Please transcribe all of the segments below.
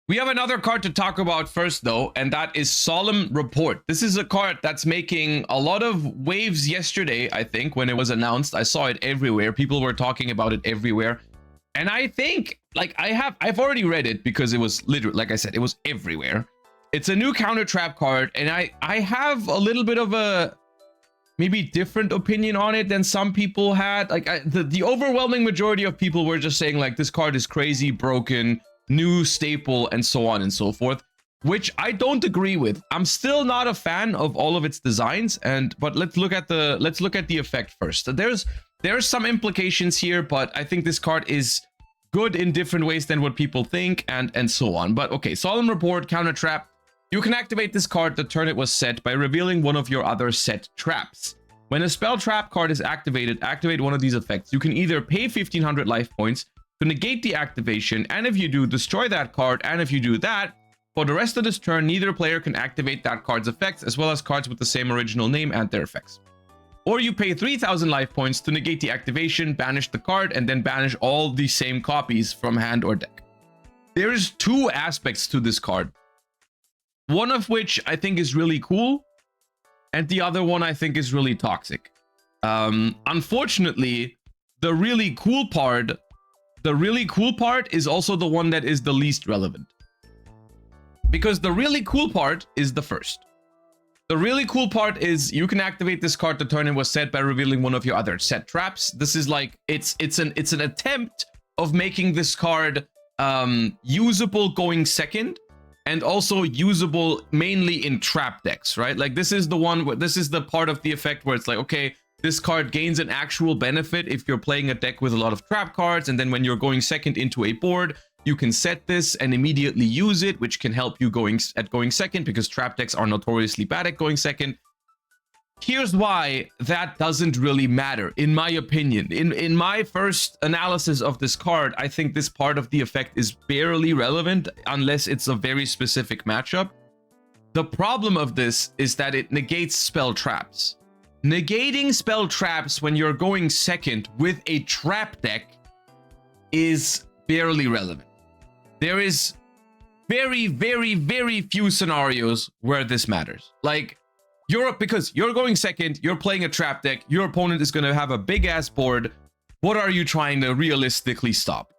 We have another card to talk about first, though, and that is Solemn Report. This is a card that's making a lot of waves yesterday, I think, when it was announced. I saw it everywhere. People were talking about it everywhere. And I think, like, I've already read it because it was literally, like I said, it was everywhere. It's a new counter trap card, and I have a little bit of a maybe different opinion on it than some people had. Like, the overwhelming majority of people were just saying, like, this card is crazy, broken, new staple, and so on and so forth, which I don't agree with. I'm still not a fan of all of its designs, but let's look at the effect first. There's some implications here, but I think this card is good in different ways than what people think, and so on. But okay, Solemn Report, counter trap. You can activate this card the turn it was set by revealing one of your other set traps. When a spell trap card is activated, activate one of these effects. You can either pay 1500 life points to negate the activation, and if you do, destroy that card, and if you do that, for the rest of this turn, neither player can activate that card's effects, as well as cards with the same original name and their effects. Or you pay 3000 life points to negate the activation, banish the card, and then banish all the same copies from hand or deck. There's two aspects to this card. One of which I think is really cool, and the other one I think is really toxic. Unfortunately, the really cool part is also the one that is the least relevant. Because the really cool part is the first. The really cool part is you can activate this card the turn it was set by revealing one of your other set traps. This is like, it's an attempt of making this card usable going second, and also usable mainly in trap decks, right? Like, this is the one where this is the part of the effect where it's like, okay, this card gains an actual benefit if you're playing a deck with a lot of trap cards, and then when you're going second into a board, you can set this and immediately use it, which can help you going second, because trap decks are notoriously bad at going second. Here's why that doesn't really matter, in my opinion. In my first analysis of this card, I think this part of the effect is barely relevant unless it's a very specific matchup. The problem of this is that it negates spell traps. Negating spell traps when you're going second with a trap deck is barely relevant. There is very, very, very few scenarios where this matters. Like, because you're going second, you're playing a trap deck, your opponent is going to have a big ass board. What are you trying to realistically stop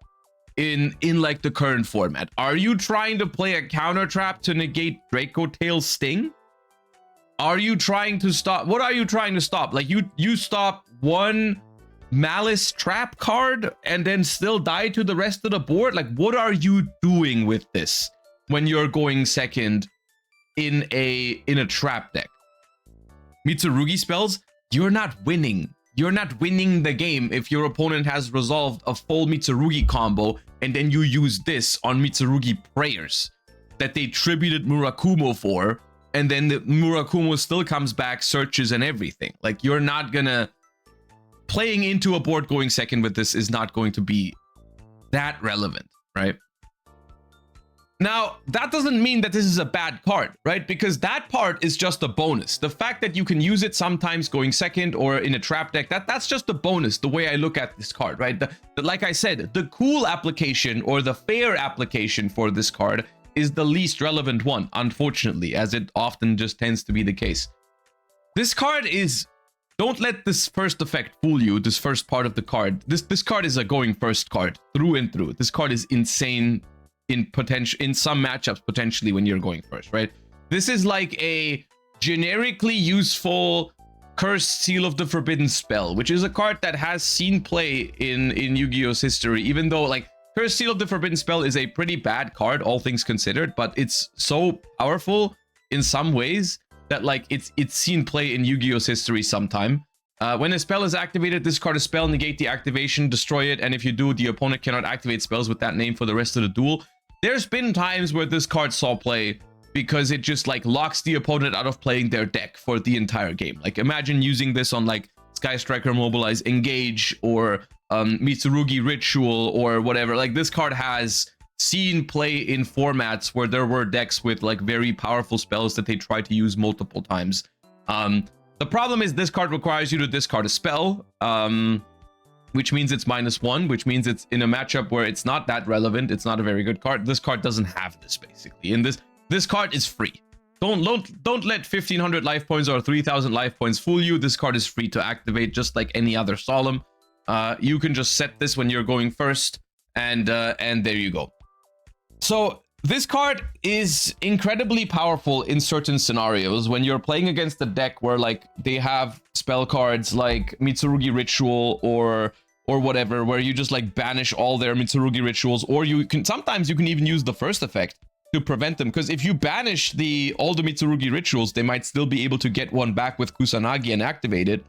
in like the current format? Are you trying to play a counter trap to negate Draco Tail's Sting? Are you trying to stop? What are you trying to stop? Like, you stop one Malice trap card and then still die to the rest of the board? Like, what are you doing with this when you're going second in a trap deck? Mitsurugi spells, you're not winning. You're not winning the game if your opponent has resolved a full Mitsurugi combo and then you use this on Mitsurugi prayers that they tributed Murakumo for, and then the Murakumo still comes back, searches and everything. Like, you're not gonna... Playing into a board going second with this is not going to be that relevant, right? Now, that doesn't mean that this is a bad card, right? Because that part is just a bonus. The fact that you can use it sometimes going second or in a trap deck, that's just a bonus, the way I look at this card, right? Like I said, the cool application or the fair application for this card is the least relevant one, unfortunately, as it often just tends to be the case. This card is... Don't let this first effect fool you, this first part of the card. This card is a going first card, through and through. This card is insane in some matchups, potentially, when you're going first, right? This is like a generically useful Cursed Seal of the Forbidden spell, which is a card that has seen play in Yu-Gi-Oh's history, even though, like, Cursed Seal of the Forbidden spell is a pretty bad card, all things considered, but it's so powerful in some ways that, like, it's seen play in Yu-Gi-Oh's history sometime. When a spell is activated, discard a spell, negate the activation, destroy it, and if you do, the opponent cannot activate spells with that name for the rest of the duel. There's been times where this card saw play because it just, like, locks the opponent out of playing their deck for the entire game. Like, imagine using this on, like, Sky Striker Mobilize Engage or Mitsurugi Ritual or whatever. Like, this card has seen play in formats where there were decks with, like, very powerful spells that they tried to use multiple times. The problem is this card requires you to discard a spell. which means it's -1, which means it's in a matchup where it's not that relevant. It's not a very good card. This card doesn't have this, basically. And this card is free. Don't let 1500 life points or 3000 life points fool you. This card is free to activate, just like any other Solemn. You can just set this when you're going first, and there you go. So this card is incredibly powerful in certain scenarios when you're playing against a deck where like they have spell cards like Mitsurugi Ritual or whatever, where you just like banish all their Mitsurugi Rituals, or sometimes you can even use the first effect to prevent them, because if you banish all the Mitsurugi Rituals, they might still be able to get one back with Kusanagi and activate it.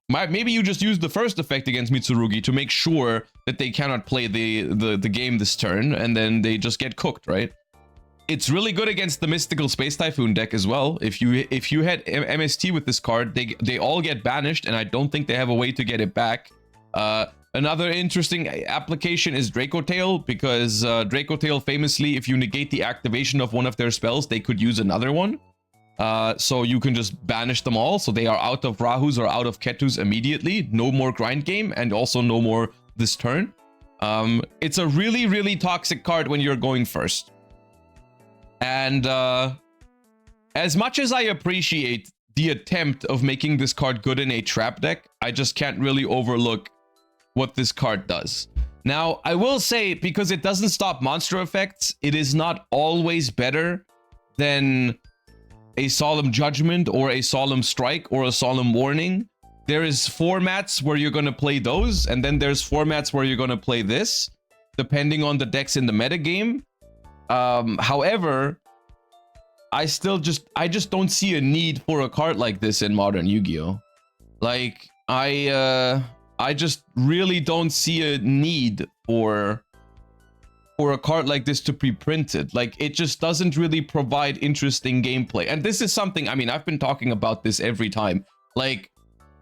Maybe you just use the first effect against Mitsurugi to make sure that they cannot play the game this turn, and then they just get cooked, right? It's really good against the Mystical Space Typhoon deck as well. If you had MST with this card, they all get banished, and I don't think they have a way to get it back. Another interesting application is Draco Tail, because Draco Tail famously, if you negate the activation of one of their spells, they could use another one. So you can just banish them all, so they are out of Rahus or out of Ketus immediately. No more grind game, and also no more this turn. It's a really, really toxic card when you're going first. And as much as I appreciate the attempt of making this card good in a trap deck, I just can't really overlook what this card does. Now, I will say, because it doesn't stop monster effects, it is not always better than a Solemn Judgment or a Solemn Strike or a Solemn Warning. There is formats where you're going to play those, and then there's formats where you're going to play this, depending on the decks in the metagame. However, I just don't see a need for a card like this in modern Yu-Gi-Oh! Like, I just really don't see a need for a card like this to be printed. Like, it just doesn't really provide interesting gameplay. And this is something, I mean, I've been talking about this every time. Like,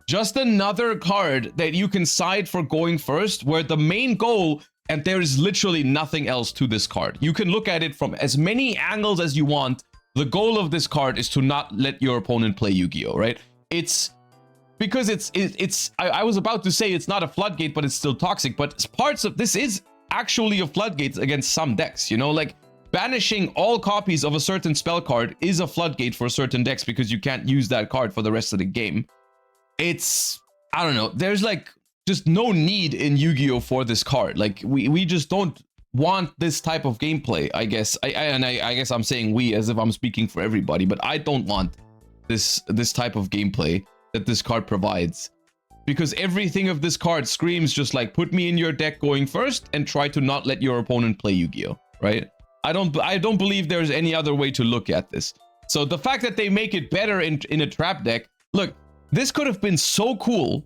just another card that you can side for going first, where the main goal, and there is literally nothing else to this card. You can look at it from as many angles as you want. The goal of this card is to not let your opponent play Yu-Gi-Oh, right? It's because I was about to say it's not a floodgate, but it's still toxic. But parts of this is actually a floodgate against some decks, you know, like banishing all copies of a certain spell card is a floodgate for certain decks, because you can't use that card for the rest of the game. It's, I don't know, there's like just no need in Yu-Gi-Oh for this card. Like, we just don't want this type of gameplay, I guess. I guess I'm saying we as if I'm speaking for everybody, but I don't want this type of gameplay that this card provides, because everything of this card screams just like, put me in your deck going first and try to not let your opponent play Yu-Gi-Oh, right? I don't believe there's any other way to look at this. So the fact that they make it better in a trap deck, look, this could have been so cool.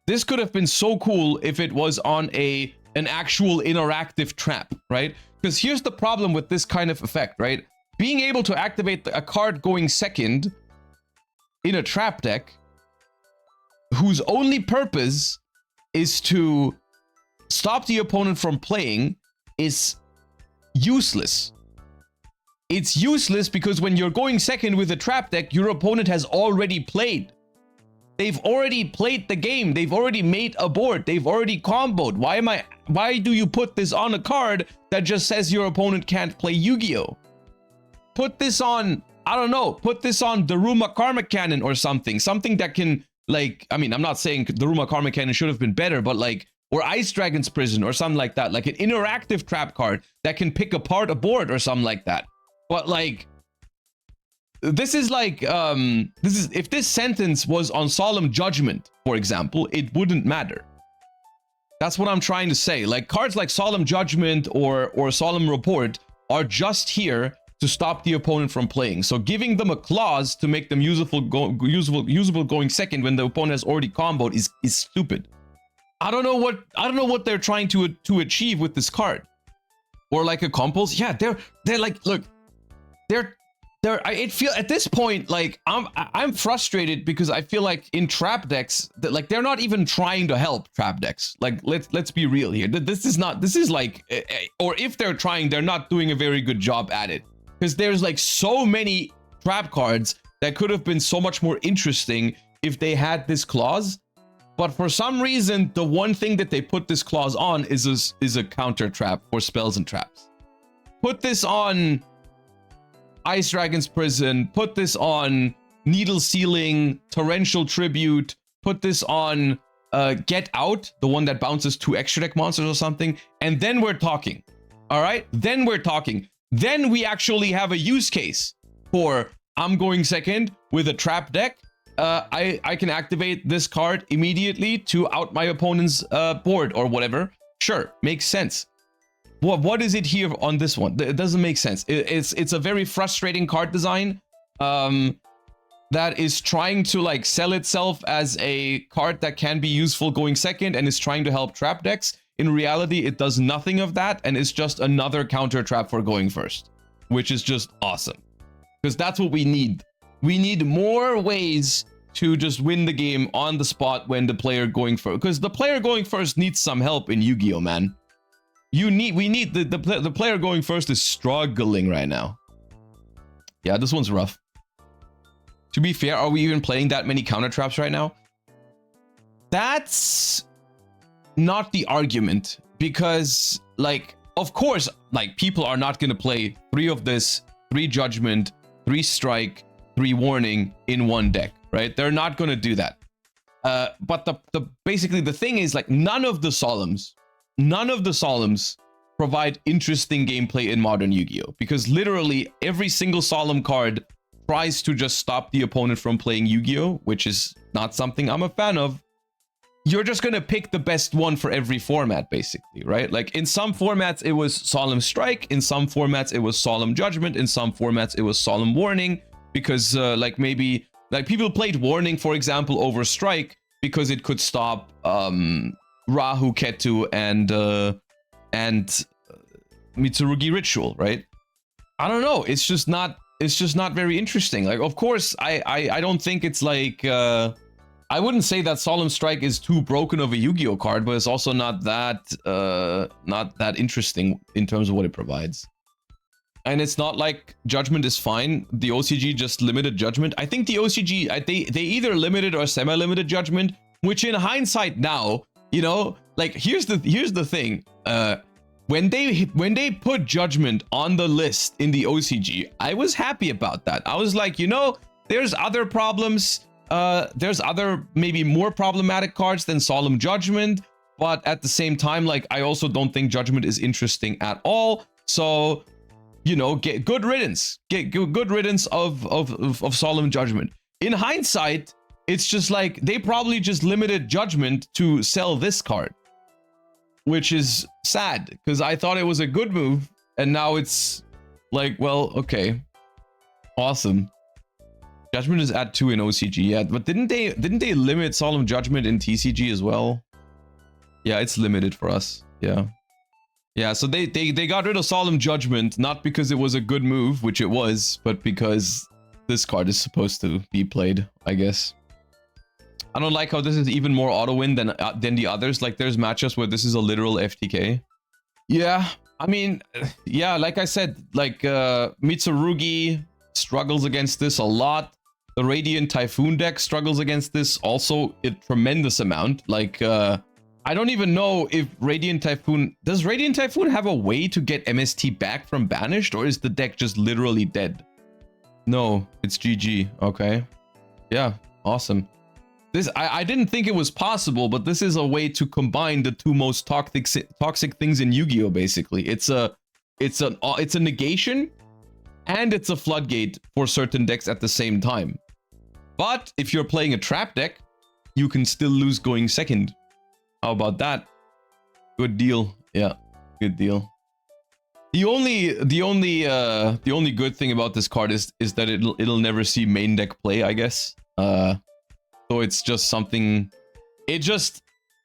This could have been so cool if it was on an actual interactive trap, right? Because here's the problem with this kind of effect, right? Being able to activate a card going second in a trap deck whose only purpose is to stop the opponent from playing is useless. It's useless because when you're going second with a trap deck, your opponent has already played. They've already played the game. They've already made a board. They've already comboed. Why do you put this on a card that just says your opponent can't play Yu-Gi-Oh? Put this on, I don't know, put this on Daruma Karmic Cannon or something. Something that can, like, I mean, I'm not saying Daruma Karmic Cannon should have been better, but like, or Ice Dragon's Prison or something like that. Like an interactive trap card that can pick apart a board or something like that. But like, this is like, if this sentence was on Solemn Judgment, for example, it wouldn't matter. That's what I'm trying to say. Like, cards like Solemn Judgment or Solemn Report are just here to stop the opponent from playing. So giving them a clause to make them usable going second when the opponent has already comboed is stupid. I don't know what they're trying to achieve with this card. Or like a compulse. Yeah, they're like, look, at this point, like, I'm frustrated because I feel like in trap decks that, like, they're not even trying to help trap decks. Like, let's be real here. This is like, or if they're trying, they're not doing a very good job at it, because there's like so many trap cards that could have been so much more interesting if they had this clause. But for some reason, the one thing that they put this clause on is a counter trap for spells and traps. Put this on Ice Dragon's Prison. Put this on Needle Sealing, Torrential Tribute. Put this on Get Out, the one that bounces 2 extra deck monsters or something. And then we're talking. All right? Then we're talking. Then we actually have a use case for I'm going second with a trap deck. I can activate this card immediately to out my opponent's board or whatever. Sure, makes sense. What is it here on this one? It doesn't make sense. It's a very frustrating card design that is trying to like sell itself as a card that can be useful going second and is trying to help trap decks. In reality, it does nothing of that and it's just another counter trap for going first, which is just awesome because that's what we need. We need more ways to just win the game on the spot when the player going first, because the player going first needs some help in Yu-Gi-Oh, man. We need the player going first is struggling right now. Yeah, this one's rough. To be fair, are we even playing that many counter traps right now? That's not the argument, because like, of course, like people are not going to play 3 of this, 3 judgment, 3 strike, 3 warning in one deck, right? They're not going to do that. But the basically the thing is like none of the solemns provide interesting gameplay in modern Yu-Gi-Oh, because literally every single solemn card tries to just stop the opponent from playing Yu-Gi-Oh, which is not something I'm a fan of. You're just going to pick the best one for every format, basically, right? Like in some formats, it was Solemn Strike. In some formats, it was Solemn Judgment. In some formats, it was Solemn Warning, because like maybe like people played Warning, for example, over Strike because it could stop Rahu Ketu and Mitsurugi Ritual, right? I don't know. It's just not very interesting. Like, of course, I don't think it's like I wouldn't say that Solemn Strike is too broken of a Yu-Gi-Oh card, but it's also not that interesting in terms of what it provides. And it's not like Judgment is fine. The OCG just limited Judgment. I think the OCG they either limited or semi-limited Judgment, which in hindsight now, you know, like here's the thing. When they put Judgment on the list in the OCG, I was happy about that. I was like, you know, there's other problems. There's other maybe more problematic cards than Solemn Judgment, but at the same time, like I also don't think Judgment is interesting at all. So, you know, get good riddance. Get good riddance of Solemn Judgment. In hindsight, it's just like they probably just limited Judgment to sell this card, which is sad because I thought it was a good move, and now it's like, well, okay, awesome. Judgment is at 2 in OCG, yeah, but didn't they limit Solemn Judgment in TCG as well? Yeah, it's limited for us. Yeah, so they got rid of Solemn Judgment, not because it was a good move, which it was, but because this card is supposed to be played, I guess. I don't like how this is even more auto win than the others. Like there's matchups where this is a literal FTK. Yeah, I mean, yeah, like I said, like Mitsurugi struggles against this a lot. The Radiant Typhoon deck struggles against this also a tremendous amount. Like, I don't even know if Radiant Typhoon... Does Radiant Typhoon have a way to get MST back from Banished? Or is the deck just literally dead? No, it's GG. Okay. Yeah, awesome. This I didn't think it was possible, but this is a way to combine the 2 most toxic things in Yu-Gi-Oh! Basically. It's a negation and it's a floodgate for certain decks at the same time. But if you're playing a trap deck, you can still lose going second. How about that? Good deal. Yeah, good deal. The only good thing about this card is that it'll never see main deck play, I guess. So it's just something. Here's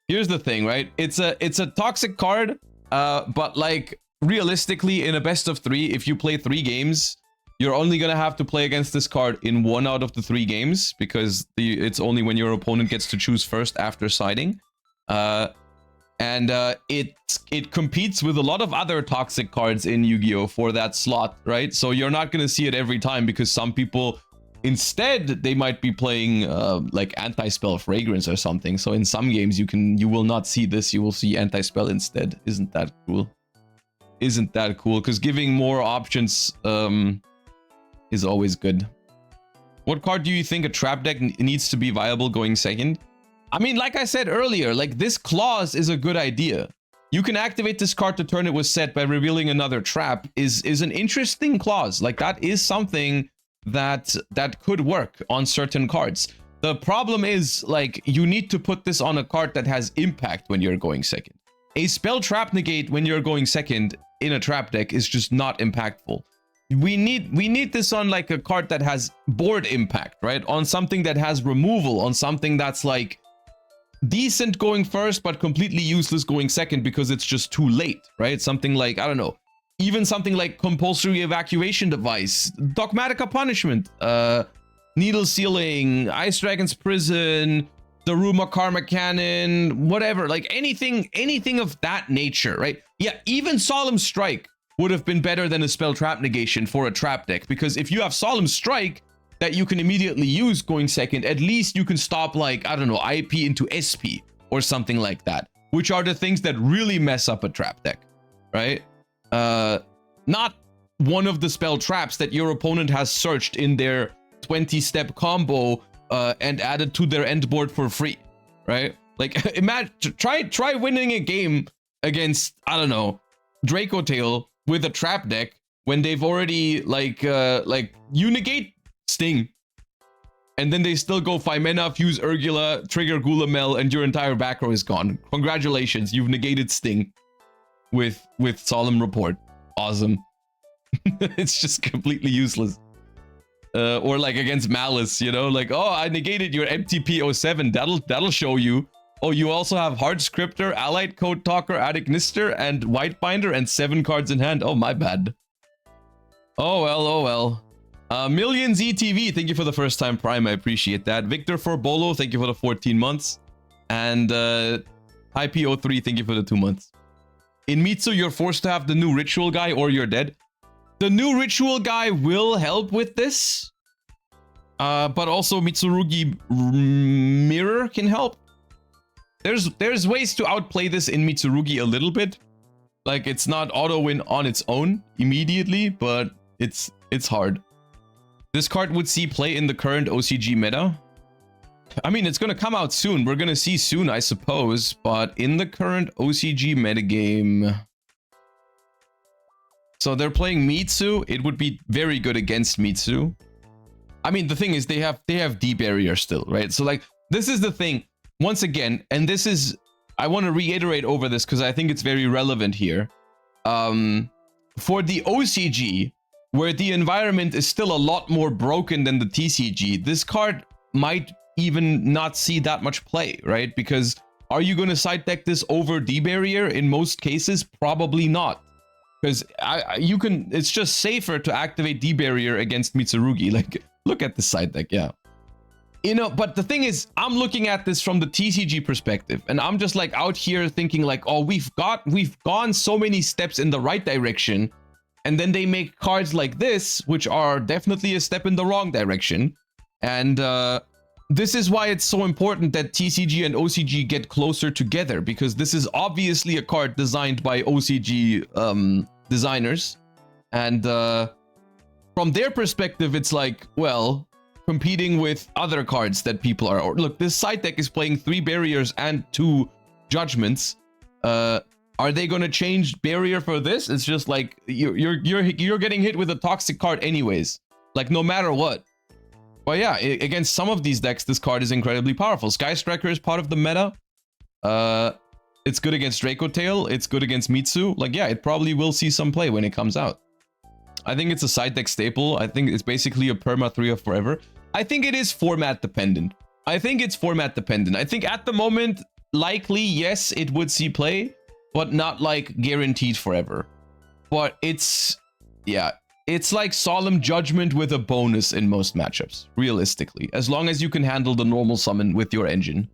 the thing, right? It's a toxic card, but like realistically, in a best of 3, if you play 3 games, you're only gonna have to play against this card in 1 out of the 3 games, because it's only when your opponent gets to choose first after siding. It competes with a lot of other toxic cards in Yu-Gi-Oh! For that slot, right? So you're not gonna see it every time because some people Instead, they might be playing like anti-spell fragrance or something. So in some games you will not see this. You will see anti-spell instead. Isn't that cool? Isn't that cool? Because giving more options is always good. What card do you think a trap deck needs to be viable going second? I mean, like I said earlier, like this clause is a good idea. You can activate this card to turn it with set by revealing another trap is an interesting clause. Like that is something that could work on certain cards. The problem is, like, you need to put this on a card that has impact when you're going second. A spell trap negate when you're going second in a trap deck is just not impactful. We need this on like a card that has board impact, right? On something that has removal, on something that's like decent going first but completely useless going second because it's just too late, right? Something like, I don't know, even something like compulsory evacuation device, dogmatica punishment, needle sealing, ice dragon's prison, Daruma karma cannon, whatever, like anything of that nature, right? Yeah, even solemn strike would have been better than a spell trap negation for a trap deck, because if you have solemn strike that you can immediately use going second, at least you can stop, like, I don't know, IP into SP or something like that, which are the things that really mess up a trap deck, right? Not one of the spell traps that your opponent has searched in their 20-step combo and added to their end board for free, right? Like, imagine, try winning a game against, I don't know, Draco Tail with a trap deck when they've already, like you negate Sting, and then they still go 5 mana, fuse Urgula, trigger Gulamel, and your entire back row is gone. Congratulations, you've negated Sting with Solemn Report. Awesome. It's just completely useless. Or like against Malice, you know, like, oh, I negated your MTP07. That'll show you. Oh, you also have Hard Scripter, Allied Code Talker, Adignister, and Whitebinder, and 7 cards in hand. Oh, my bad. Oh well, oh well. Millions ETV, thank you for the first time Prime, I appreciate that. Victor Forbolo, thank you for the 14 months. And IP03, thank you for the 2 months. In Mitsu, you're forced to have the new ritual guy or you're dead. The new ritual guy will help with this. But also Mitsurugi Mirror can help. There's ways to outplay this in Mitsurugi a little bit. Like, it's not auto win on its own immediately, but it's hard. This card would see play in the current OCG meta. I mean, it's going to come out soon. We're going to see soon, I suppose. But in the current OCG metagame... So they're playing Mitsu. It would be very good against Mitsu. I mean, the thing is, they have D barrier still, right? So, like, this is the thing. Once again, and this is... I want to reiterate over this because I think it's very relevant here. For the OCG... where the environment is still a lot more broken than the TCG, this card might even not see that much play, right? Because are you going to side deck this over D barrier? In most cases, probably not. Because it's just safer to activate D barrier against Mitsurugi. Like, look at the side deck, yeah. You know, but the thing is, I'm looking at this from the TCG perspective, and I'm just like out here thinking like, oh, we've gone so many steps in the right direction. And then they make cards like this, which are definitely a step in the wrong direction. And this is why it's so important that TCG and OCG get closer together, because this is obviously a card designed by OCG designers. And from their perspective, it's like, well, competing with other cards that people are... Or, look, this side deck is playing 3 barriers and 2 judgments. Are they going to change barrier for this? It's just like you're getting hit with a toxic card anyways, like no matter what. But yeah, against some of these decks, this card is incredibly powerful. Sky Striker is part of the meta. It's good against Draco Tail. It's good against Mitsu. Like, yeah, it probably will see some play when it comes out. I think it's a side deck staple. I think it's basically a perma 3 of forever. I think it is format dependent. I think at the moment, likely, yes, it would see play, but not like guaranteed forever. But it's, yeah, it's like Solemn Judgment with a bonus in most matchups, realistically. As long as you can handle the normal summon with your engine.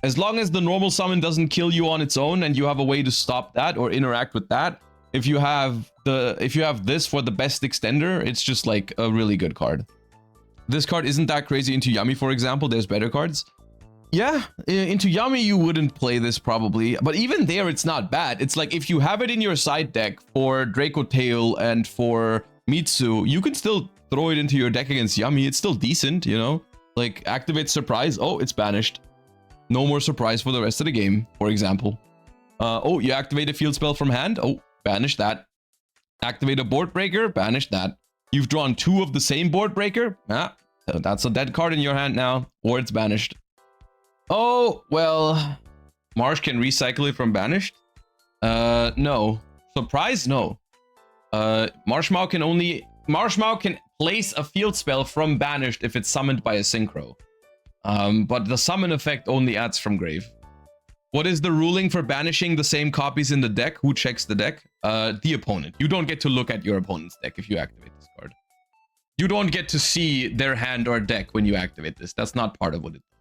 As long as the normal summon doesn't kill you on its own and you have a way to stop that or interact with that. If you have this for the best extender, it's just like a really good card. This card isn't that crazy. Into Yummy, for example, there's better cards. Yeah, into Yummy, you wouldn't play this probably. But even there, it's not bad. It's like if you have it in your side deck for Draco Tail and for Mitsu, you can still throw it into your deck against Yummy. It's still decent, you know? Like, activate Surprise. Oh, it's banished. No more Surprise for the rest of the game, for example. Oh, you activate a field spell from hand. Oh, banish that. Activate a Board Breaker. Banish that. You've drawn 2 of the same Board Breaker. Ah, so that's a dead card in your hand now, or it's banished. Oh, well, Marsh can recycle it from banished? No. Surprise? No. Marshmallow can place a field spell from banished if it's summoned by a synchro. But the summon effect only adds from grave. What is the ruling for banishing the same copies in the deck? Who checks the deck? The opponent. You don't get to look at your opponent's deck if you activate this card. You don't get to see their hand or deck when you activate this. That's not part of what it does.